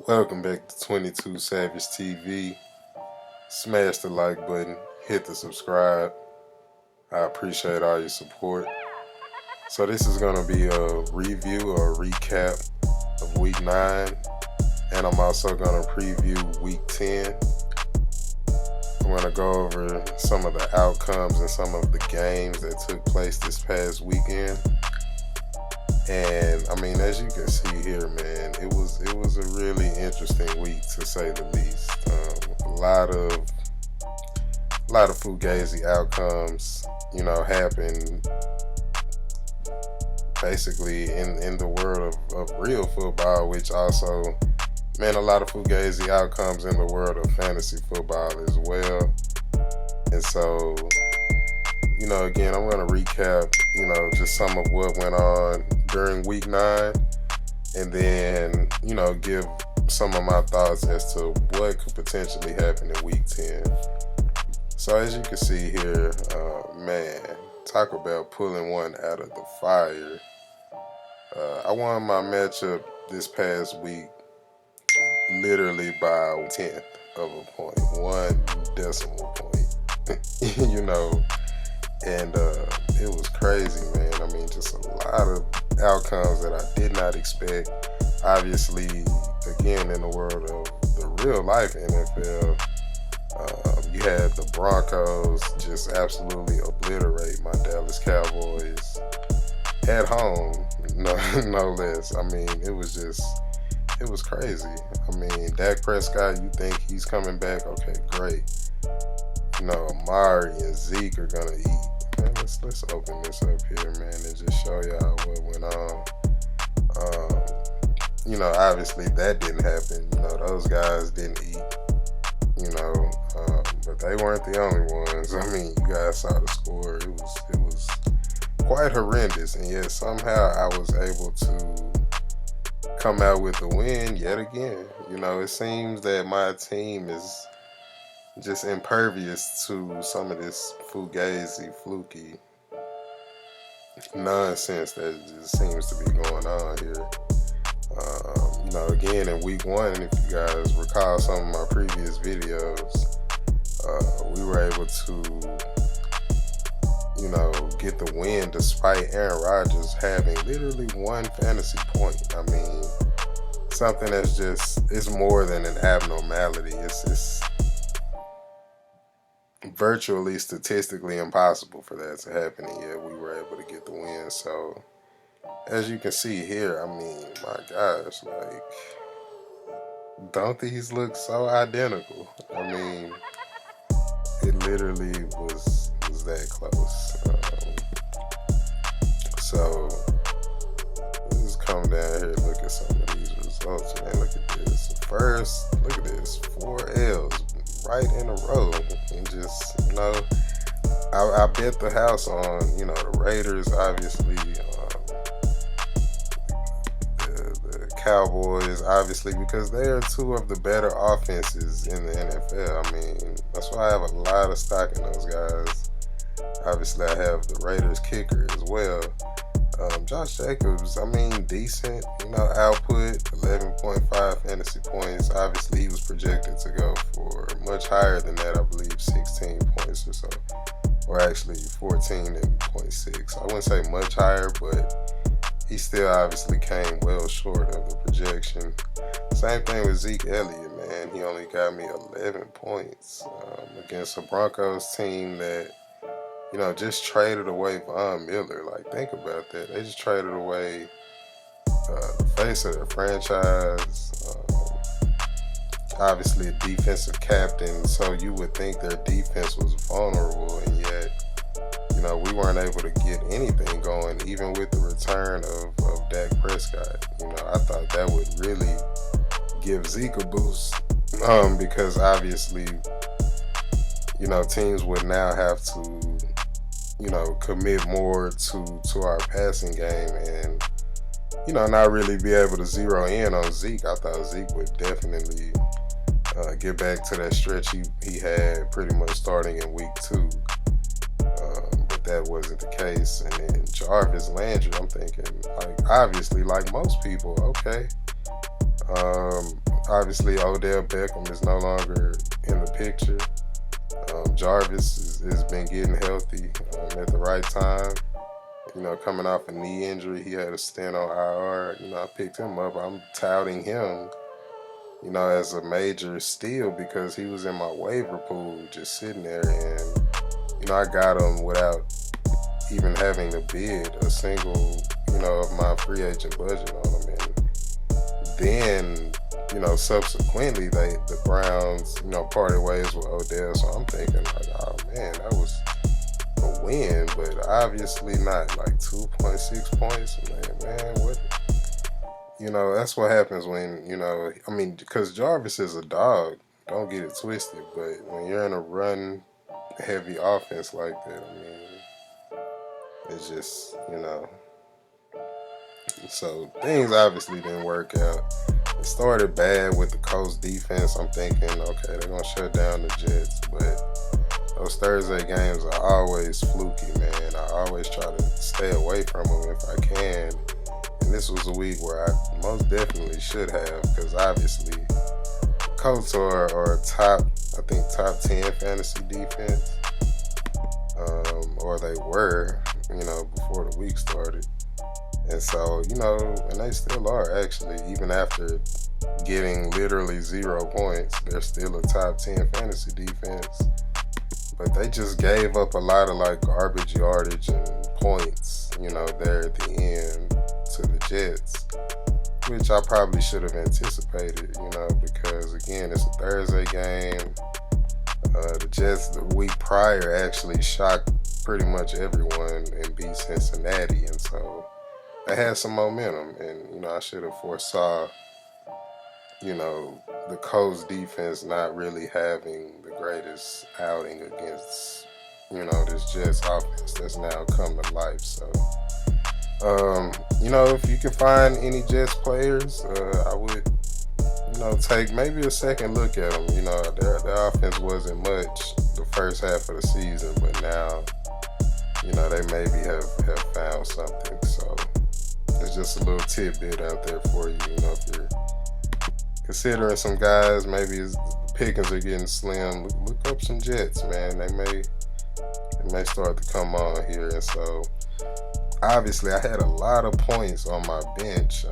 Welcome back to 22 Savage TV. Smash the like button, hit the subscribe. I appreciate all your support. So this is going to be a review or a recap of week 9, and I'm also going to preview week 10. I'm going to go over some of the outcomes and some of the games that took place this past weekend. And I mean, as you can see here, man, it was a really interesting week to say the least. A lot of fugazi outcomes, happened basically in the world of real football, which also meant a lot of fugazi outcomes in the world of fantasy football as well. And so, again, I'm going to recap, just some of what went on during week 9, and then, give some of my thoughts as to what could potentially happen in week 10. So as you can see here, man, talk about pulling one out of the fire. I won my matchup this past week literally by 1/10 of a point, 1 decimal point, and it was crazy, man. I mean, just a lot of outcomes that I did not expect. Obviously, again, in the world of the real life NFL, you had the Broncos just absolutely obliterate my Dallas Cowboys at home, no less. I mean, it was crazy. I mean, Dak Prescott, you think he's coming back? Okay, great. Amari and Zeke are gonna eat. Man, let's open this up here, man, and just show y'all what went on. Obviously that didn't happen. Those guys didn't eat. But they weren't the only ones. I mean, you guys saw the score. It was quite horrendous, and yet somehow I was able to come out with the win yet again. It seems that my team is just impervious to some of this fugazi, fluky nonsense that just seems to be going on here. Again, in week 1, if you guys recall some of my previous videos, we were able to, get the win despite Aaron Rodgers having literally 1 fantasy point. I mean, something that's it's more than an abnormality. It's virtually statistically impossible for that to happen, and yet we were able to get the win. So as you can see here, I mean, my gosh, don't these look so identical? I mean, it literally was that close. So let's just come down here and look at some of these results, man. Look at this. Look at this, 4 L's right in a row, and just I bet the house on the Raiders, obviously, the Cowboys, obviously, because they are 2 of the better offenses in the NFL. I mean, that's why I have a lot of stock in those guys. Obviously, I have the Raiders kicker as well. Josh Jacobs, I mean, decent, output, 11.5 fantasy points. Obviously, he was projected to go for much higher than that, I believe 16 points or so, or actually 14.6. I wouldn't say much higher, but he still obviously came well short of the projection. Same thing with Zeke Elliott, man. He only got me 11 points against a Broncos team that just traded away Von Miller. Think about that. They just traded away the face of their franchise. Obviously a defensive captain, so you would think their defense was vulnerable, and yet, we weren't able to get anything going, even with the return of Dak Prescott. I thought that would really give Zeke a boost, because obviously, teams would now have to commit more to our passing game and, not really be able to zero in on Zeke. I thought Zeke would definitely get back to that stretch he had pretty much starting in week 2. But that wasn't the case. And then Jarvis Landry, I'm thinking, obviously, like most people, okay, Obviously, Odell Beckham is no longer in the picture. Jarvis has been getting healthy at the right time. Coming off a knee injury, he had a stint on IR. I picked him up. I'm touting him, as a major steal because he was in my waiver pool just sitting there. And, I got him without even having to bid a single, of my free agent budget on him. And then, subsequently, the Browns, parted ways with Odell. So I'm thinking, like, oh, man, that was a win, but obviously not. Like 2.6 points. Man, what? That's what happens when, because Jarvis is a dog. Don't get it twisted. But when you're in a run heavy offense like that, it's just, So things obviously didn't work out. It started bad with the Colts defense. I'm thinking, okay, they're going to shut down the Jets. But those Thursday games are always fluky, man. I always try to stay away from them if I can. And this was a week where I most definitely should have, because obviously the Colts are top 10 fantasy defense. Or they were, before the week started. And so, and they still are actually, even after getting literally 0 points, they're still a top 10 fantasy defense. But they just gave up a lot of like garbage yardage and points, there at the end to the Jets, which I probably should have anticipated, because again, it's a Thursday game. The Jets the week prior actually shocked pretty much everyone and beat Cincinnati, and so they had some momentum, and I should have foresaw, the Colts defense not really having the greatest outing against, this Jets offense that's now come to life. So, if you can find any Jets players, I would, take maybe a second look at them. Their offense wasn't much the first half of the season, but now, they maybe have found something. So it's just a little tidbit out there for you. If you're considering some guys, maybe his pickings are getting slim, look up some Jets, man. They may start to come on here. And so obviously I had a lot of points on my bench,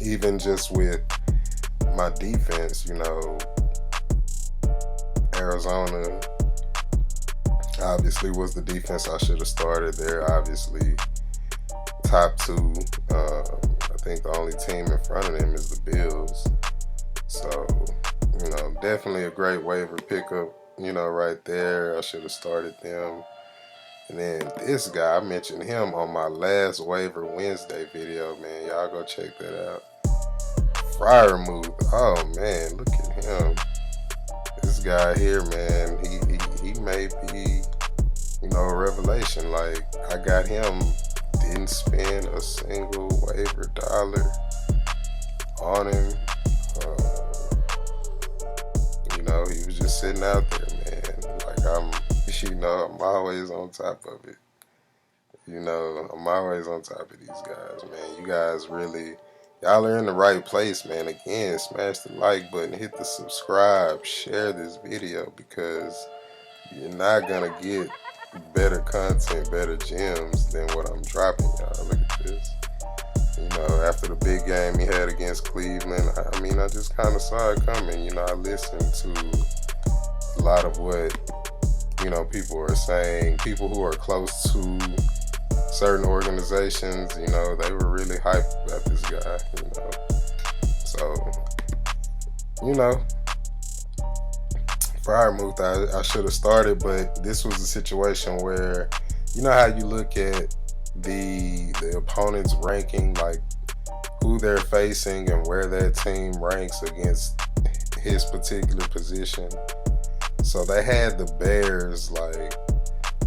even just with my defense. Arizona obviously was the defense I should have started there. Obviously top two. I think the only team in front of them is the Bills. So, definitely a great waiver pickup, right there. I should have started them. And then this guy, I mentioned him on my last waiver Wednesday video, man. Y'all go check that out. Freiermuth. Oh, man, look at him. This guy here, man, he may be, a revelation. Like, I got him, didn't spend a single waiver dollar on him. He was just sitting out there, man. Like, I'm always on top of it. I'm always on top of these guys, man. You guys really, y'all are in the right place, man. Again, smash the like button, hit the subscribe, share this video, because you're not going to get better content, better gems than what I'm dropping, y'all. Look at this. After the big game he had against Cleveland, I just kind of saw it coming. I listened to a lot of what, people are saying. People who are close to certain organizations, they were really hyped about this guy, So, Freiermuth, I should have started, but this was a situation where, how you look at the opponent's ranking, like who they're facing and where that team ranks against his particular position. So they had the Bears, like,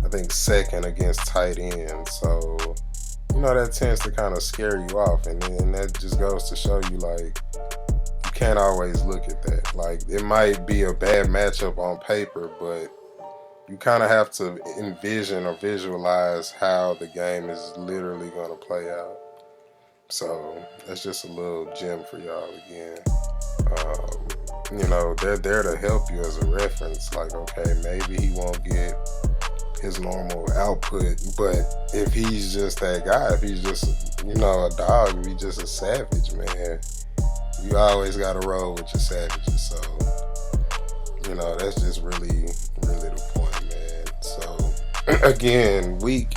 I think second against tight end. So, that tends to kind of scare you off. And then that just goes to show you, like, you can't always look at that. Like, it might be a bad matchup on paper, but you kind of have to envision or visualize how the game is literally going to play out. So that's just a little gem for y'all again. They're there to help you as a reference. Like, okay, maybe he won't get his normal output, but if he's just that guy, if he's just, a dog, if he's just a savage, man, you always got to roll with your savages. So, that's just really, really the point, man. So, again, week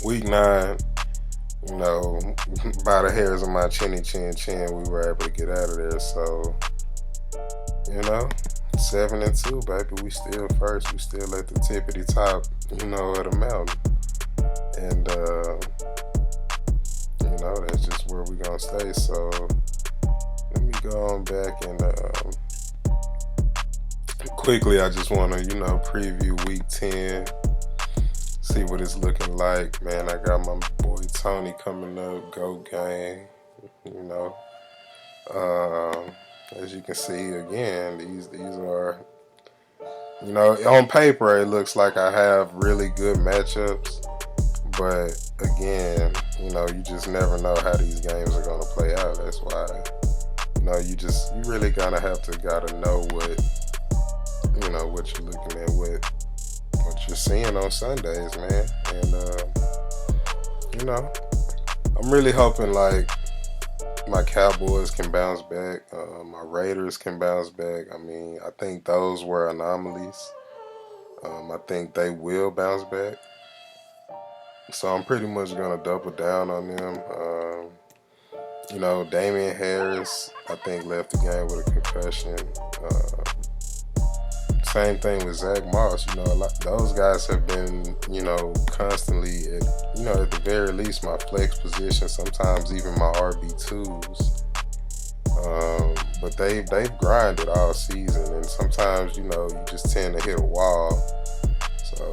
9, by the hairs of my chinny chin, we were able to get out of there. So, 7-2, baby. We still first. We still at the tippity top, of the mountain. And, that's just where we gonna stay. So, let me go on back and, quickly, I just want to, preview week 10. See what it's looking like, man. I got my boy Tony coming up, GOAT Gang, as you can see, again, these are, on paper it looks like I have really good matchups, but again, you just never know how these games are gonna play out. That's why, you really gotta know what you're looking at, what you're seeing on Sundays, man. And I'm really hoping like my Cowboys can bounce back, my Raiders can bounce back. I mean, I think those were anomalies. I think they will bounce back. So I'm pretty much gonna double down on them. Damian Harris, I think, left the game with a concussion. Same thing with Zach Moss. Those guys have been, constantly at the very least my flex position, sometimes even my RB2s. But they've grinded all season, and sometimes, you just tend to hit a wall. So,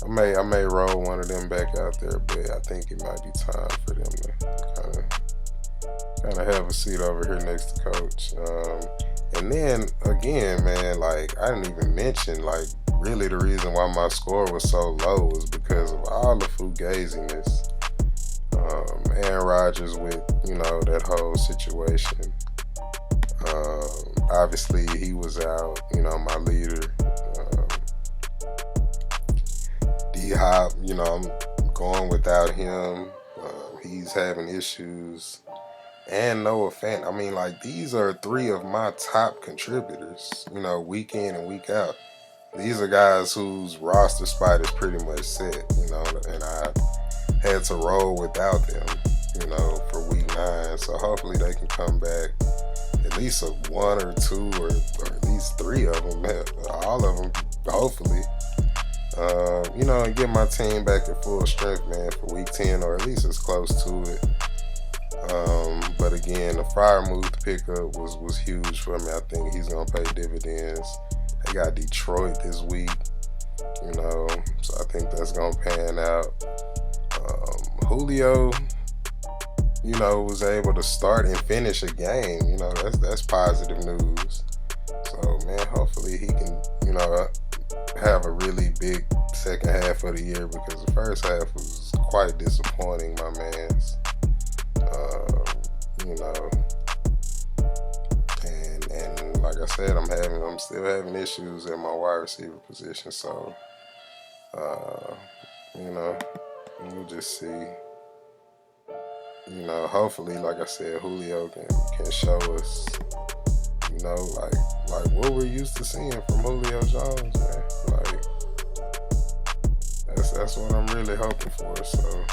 I may roll one of them back out there, but I think it might be time for them to kind of have a seat over here next to Coach. And then again, man, like I didn't even mention, like really the reason why my score was so low was because of all the fugaziness. Aaron Rodgers with, that whole situation. Obviously he was out, my leader. D-Hop, I'm going without him. He's having issues. And Noah Fant. I mean, like, these are 3 of my top contributors, week in and week out. These are guys whose roster spot is pretty much set, and I had to roll without them, for week 9. So hopefully they can come back, at least 1 or 2 or at least 3 of them, all of them, hopefully. And get my team back at full strength, man, for week 10, or at least as close to it. But again, the Freiermuth pickup was huge for me. I think he's gonna pay dividends. They got Detroit this week, so I think that's gonna pan out. Julio, was able to start and finish a game. That's positive news. So man, hopefully he can, have a really big second half of the year, because the first half was quite disappointing, my man's. And like I said, I'm still having issues at my wide receiver position. So, we'll just see. Hopefully, like I said, Julio can show us, like what we're used to seeing from Julio Jones, man. Like that's what I'm really hoping for. So,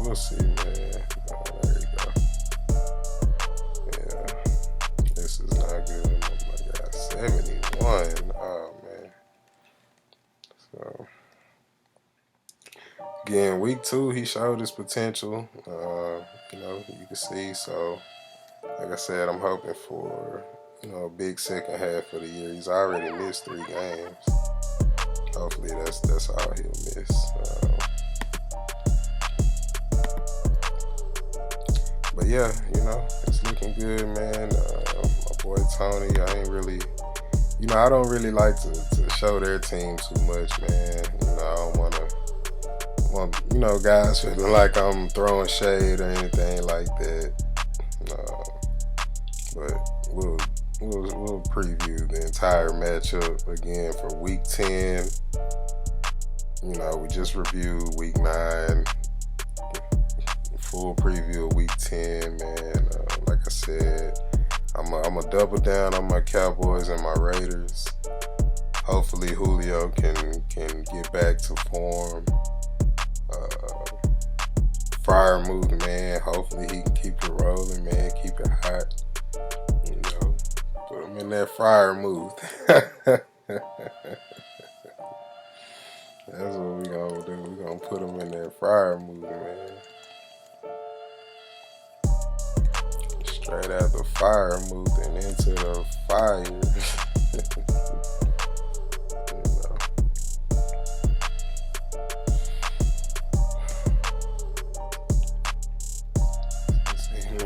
we'll see, man. There you go. Yeah, this is not good. Oh my God, 71. Oh man. So again, week 2, he showed his potential. You can see. So, like I said, I'm hoping for a big second half of the year. He's already missed 3 games. Hopefully, that's all he'll miss. But yeah, it's looking good, man. My boy Tony, I ain't really, I don't really like to show their team too much, man. I don't want guys feeling like I'm throwing shade or anything like that. But we'll preview the entire matchup again for week 10. We just reviewed week 9. Full preview of week 10, man. Like I said, I'm a double down on my Cowboys and my Raiders. Hopefully Julio can get back to form. Fire moving, man. Hopefully he can keep it rolling, man. Keep it hot. Put him in that fire move. That's what we gonna do. We gonna put him in that fire move, man. Straight out the fire move and into the fire.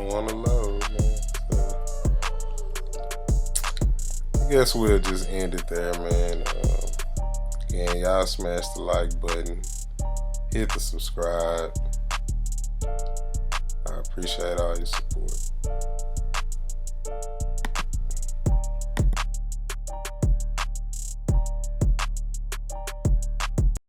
On the low, man. So, I guess we'll just end it there, man. Again, y'all smash the like button, hit the subscribe. I appreciate all your support.